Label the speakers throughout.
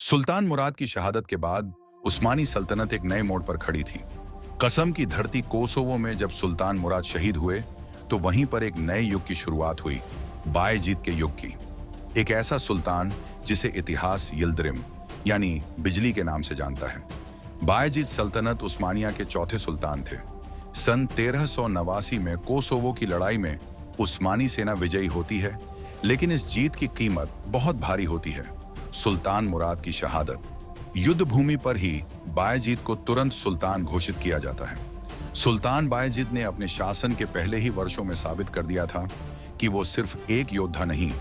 Speaker 1: सुल्तान मुराद की शहादत के बाद उस्मानी सल्तनत एक नए मोड़ पर खड़ी थी। कसम की धरती कोसोवो में जब सुल्तान मुराद शहीद हुए तो वहीं पर एक नए युग की शुरुआत हुई, बायजीद के युग की। एक ऐसा सुल्तान जिसे इतिहास यिल्दिरिम यानी बिजली के नाम से जानता है। बायजीद सल्तनत उस्मानिया के चौथे सुल्तान थे। सन 1389 में कोसोवो की लड़ाई में उस्मानी सेना विजयी होती है, लेकिन इस जीत की कीमत बहुत भारी होती है, सुल्तान मुराद की शहादत। युद्ध भूमि पर ही बायजीद को तुरंत सुल्तान घोषित किया जाता है। सुल्तान बायजीद ने अपने शासन के पहले ही वर्षों में साबित कर दिया था कि वो सिर्फ एक योद्धा नहीं,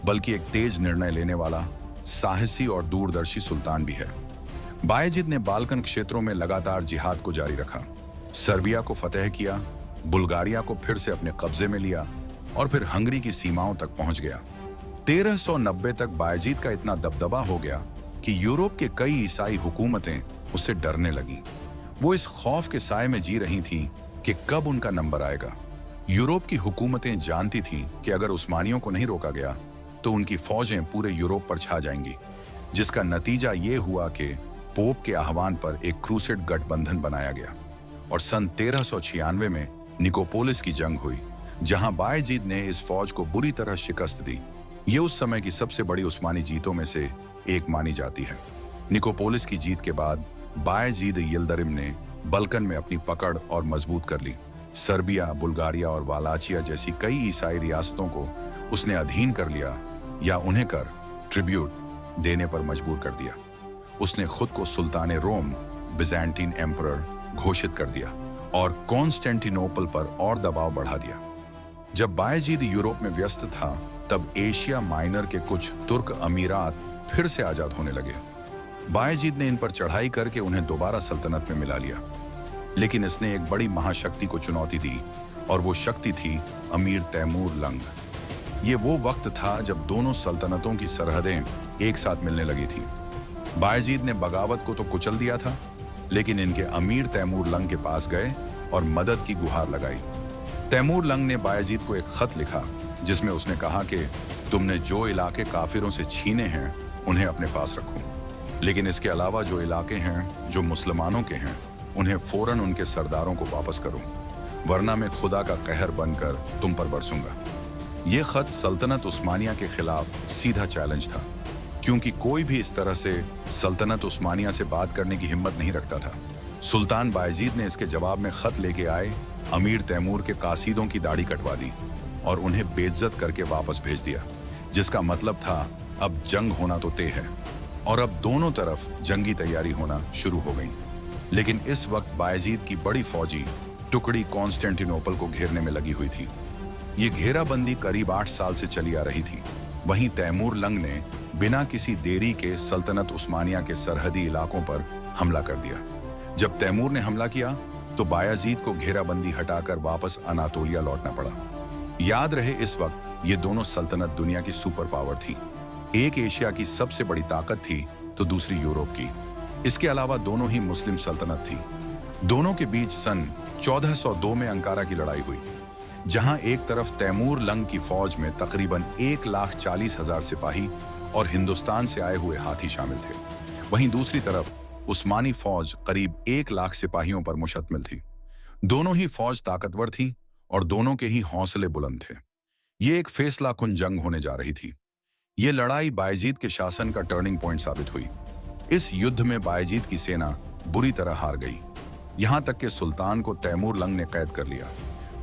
Speaker 1: बल्कि एक तेज निर्णय लेने वाला, साहसी और दूरदर्शी सुल्तान भी है। बायजीद ने बाल्कन क्षेत्रों में लगातार जिहाद को जारी रखा, सर्बिया को फतेह किया, बुल्गारिया को फिर से अपने कब्जे में लिया और फिर हंगरी की सीमाओं तक पहुंच गया। 1390 तक बायजीद का इतना दबदबा हो गया कि यूरोप के कई ईसाई हुकूमतें उससे डरने लगीं। वो इस खौफ के साए में जी रही थीं कि कब उनका नंबर आएगा। यूरोप की हुकूमतें जानती थीं कि अगर उस्मानियों को नहीं रोका गया तो उनकी फौजें पूरे यूरोप पर छा जाएंगी, जिसका नतीजा ये हुआ कि पोप के आह्वान पर एक क्रूसेड गठबंधन बनाया गया और सन 1396 में निकोपोलिस की जंग हुई, जहां बायजीद ने इस फौज को बुरी तरह शिकस्त दी। ये उस समय की सबसे बड़ी उस्मानी जीतों में से एक मानी जाती है। निकोपोलिस की जीत के बाद बायजीद यिल्दिरिम ने बल्कन में अपनी पकड़ और मजबूत कर ली। सर्बिया, बुल्गारिया और वालाचिया जैसी कई ईसाई रियासतों को उसने अधीन कर लिया या उन्हें कर ट्रिब्यूट देने पर मजबूर कर दिया। उसने खुद को सुल्तान रोम, बिज़ेंटीन एम्परर घोषित कर दिया और कॉन्स्टेंटिनोपल पर और दबाव बढ़ा दिया। जब बायजीद यूरोप में व्यस्त था, तब एशिया माइनर के कुछ तुर्क अमीरात फिर से आजाद होने लगे। बायजीद ने इन पर चढ़ाई करके उन्हें दोबारा सल्तनत में मिला लिया, लेकिन इसने एक बड़ी महाशक्ति को चुनौती दी और वो शक्ति थी अमीर तैमूर लंग। ये वो वक्त था जब दोनों सल्तनतों की सरहदें एक साथ मिलने लगी थी। बायजीद ने बगावत को तो कुचल दिया था, लेकिन इनके अमीर तैमूर लंग के पास गए और मदद की गुहार लगाई। तैमूर लंग ने बायजीद को एक खत लिखा जिसमें उसने कहा कि तुमने जो इलाके काफिरों से छीने हैं उन्हें अपने पास रखो, लेकिन इसके अलावा जो इलाके हैं जो मुसलमानों के हैं उन्हें फौरन उनके सरदारों को वापस करो, वरना मैं खुदा का कहर बनकर तुम पर बरसूंगा। यह खत सल्तनत उस्मानिया के खिलाफ सीधा चैलेंज था, क्योंकि कोई भी इस तरह से सल्तनत उस्मानिया से बात करने की हिम्मत नहीं रखता था। सुल्तान बायजीद ने इसके जवाब में खत लेके आए अमीर तैमूर के कासीदों की दाढ़ी कटवा दी और उन्हें बेइज्जत करके वापस भेज दिया, जिसका मतलब था अब जंग होना तो तय है और अब दोनों तरफ जंगी तैयारी होना शुरू हो गई। लेकिन इस वक्त बायजीद की बड़ी फौजी टुकड़ी कॉन्स्टेंटिनोपल को घेरने में लगी हुई थी। ये घेराबंदी करीब 8 साल से चली आ रही थी। वहीं तैमूर लंग ने बिना किसी देरी के सल्तनत उस्मानिया के सरहदी इलाकों पर हमला कर दिया। जब तैमूर ने हमला किया तो बायजीद को घेराबंदी हटाकर वापस अनातोलिया लौटना पड़ा। याद रहे, इस वक्त ये दोनों सल्तनत दुनिया की सुपर पावर थी। एक एशिया की सबसे बड़ी ताकत थी तो दूसरी यूरोप की। इसके अलावा दोनों ही मुस्लिम सल्तनत थी। दोनों के बीच सन 1402 में अंकारा की लड़ाई हुई, जहां एक तरफ तैमूर लंग की फौज में तकरीबन 1,40,000 सिपाही और हिंदुस्तान से आए हुए हाथी शामिल थे, वहीं दूसरी तरफ उस्मानी फौज करीब 1,00,000 सिपाहियों पर मुश्तमिल थी। दोनों ही फौज ताकतवर थी और दोनों के ही हौसले बुलंद थे। ये एक फैसला कुन जंग होने जा रही थी। ये लड़ाई बायजीद के शासन का टर्निंग पॉइंट साबित हुई। इस युद्ध में बायजीद की सेना बुरी तरह हार गई, यहां तक कि सुल्तान को तैमूर लंग ने कैद कर लिया।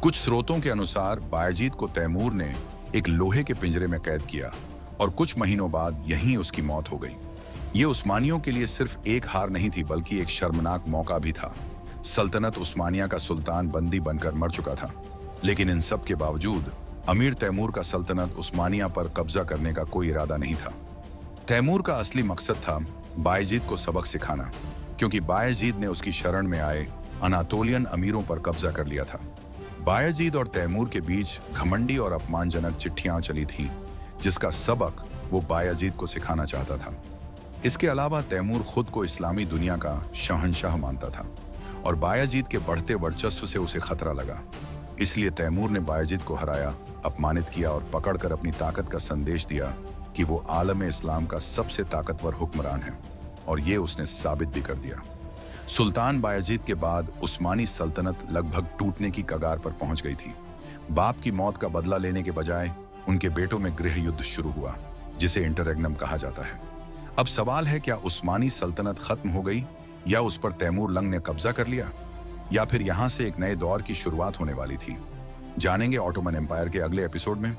Speaker 1: कुछ स्रोतों के अनुसार बायजीद को तैमूर ने एक लोहे के पिंजरे में कैद किया और कुछ महीनों बाद यहीं उसकी मौत हो गई। ये उस्मानियों के लिए सिर्फ एक हार नहीं थी, बल्कि एक शर्मनाक मौका भी था। सल्तनत उस्मानिया का सुल्तान बंदी बनकर मर चुका था, लेकिन इन सब के बावजूद अमीर तैमूर का सल्तनत उस्मानिया पर कब्जा करने का कोई इरादा नहीं था। तैमूर का असली मकसद था बायजीद को सबक सिखाना, क्योंकि बायजीद ने उसकी शरण में आए अनातोलियन अमीरों पर कब्जा कर लिया था। बायजीद और तैमूर के बीच घमंडी और अपमानजनक चिट्ठियां चली थीं, जिसका सबक वो बायजीद को सिखाना चाहता था। इसके अलावा तैमूर खुद को इस्लामी दुनिया का शहंशाह मानता था और बायजीद के बढ़ते वर्चस्व से उसे खतरा लगा। इसलिए तैमूर ने बायजीद को हराया, अपमानित किया और पकड़कर अपनी ताकत का संदेश दिया कि वो आलम इस्लाम का सबसे ताकतवर हुक्मरान है। और ये उसने साबित भी कर दिया। सुल्तान बायजीद के बाद उस्मानी सल्तनत लगभग टूटने की कगार पर पहुंच गई थी। बाप की मौत का बदला लेने के बजाय उनके बेटों में गृह युद्ध शुरू हुआ, जिसे इंटररेग्नम कहा जाता है। अब सवाल है, क्या उस्मानी सल्तनत खत्म हो गई, या उस पर तैमूर लंग ने कब्जा कर लिया, या फिर यहां से एक नए दौर की शुरुआत होने वाली थी? जानेंगे ऑटोमन एम्पायर के अगले एपिसोड में।